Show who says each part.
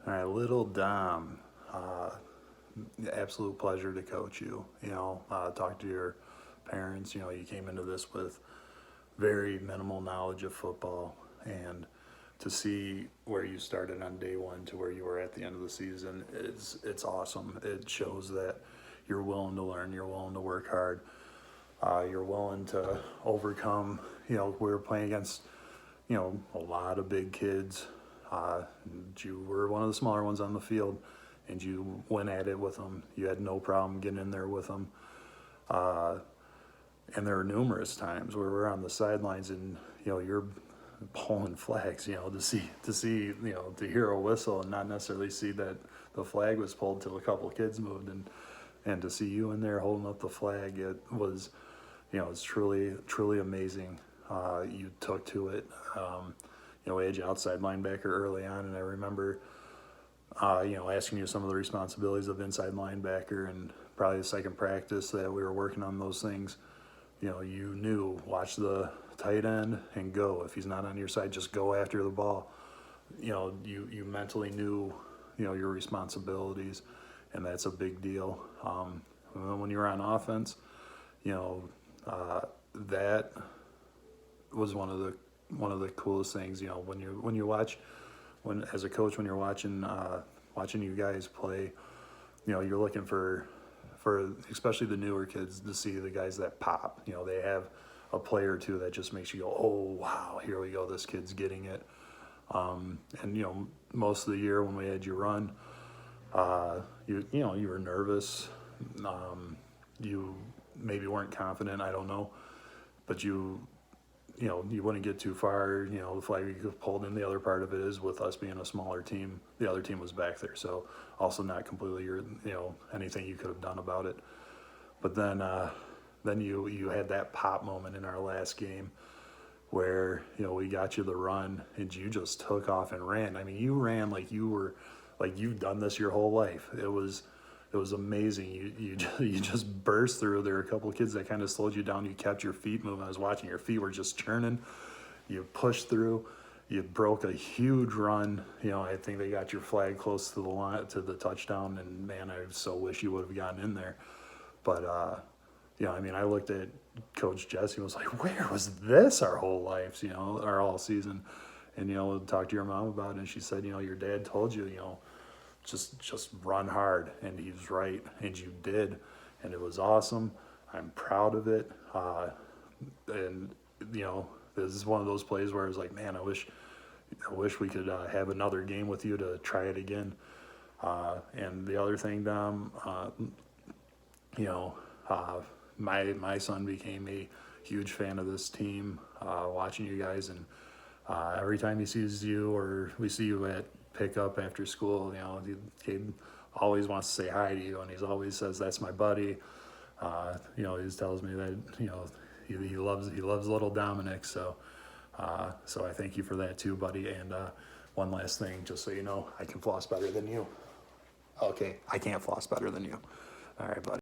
Speaker 1: All right, Little Dom. Uh, Absolute pleasure to coach you. Talk to your parents. You came into this with very minimal knowledge of football, and to see where you started on day one to where you were at the end of the season, it's awesome. It shows that you're willing to learn, you're willing to work hard, you're willing to overcome. We were playing against a lot of big kids. You were one of the smaller ones on the field, and you went at it with them. You had no problem getting in there with them. And there were numerous times where we're on the sidelines, and you're pulling flags. To hear a whistle and not necessarily see that the flag was pulled till a couple of kids moved, and to see you in there holding up the flag, it's truly amazing. You took to it. Edge outside linebacker early on, and I remember, asking you some of the responsibilities of inside linebacker, and probably the second practice that we were working on those things. You knew, watch the tight end and go. If he's not on your side, just go after the ball. You mentally knew, your responsibilities, and that's a big deal. When you were on offense, that was one of the coolest things. When you watch, as a coach, when you're watching you guys play, you're looking for especially the newer kids to see the guys that pop. They have a play or two that just makes you go, oh wow, here we go, this kid's getting it. And most of the year when we had you run, you were nervous. You maybe weren't confident, I don't know, but you wouldn't get too far. The flag you pulled in. The other part of it is, with us being a smaller team, the other team was back there, so also not completely anything you could have done about it. But then you had that pop moment in our last game where we got you the run, and you just took off and ran. I mean, you ran like you've done this your whole life. It was amazing. You just burst through. There were a couple of kids that kind of slowed you down. You kept your feet moving. I was watching. Your feet were just churning. You pushed through. You broke a huge run. I think they got your flag close to the line, to the touchdown. And man, I so wish you would have gotten in there. But I looked at Coach Jesse and was like, where was this our whole lives? Our all season. And talked to your mom about it, and she said, your dad told you, just run hard, and he was right, and you did, and it was awesome. I'm proud of it. And this is one of those plays where I was like, man, I wish we could have another game with you to try it again. And the other thing, Dom, my son became a huge fan of this team, watching you guys, and every time he sees you or we see you at pickup after school, the kid always wants to say hi to you, and he always says, that's my buddy. He just tells me that he loves little Dominic. So I thank you for that too, buddy. And one last thing, just so you know, I can floss better than you. Okay, I can't floss better than you. All right, buddy.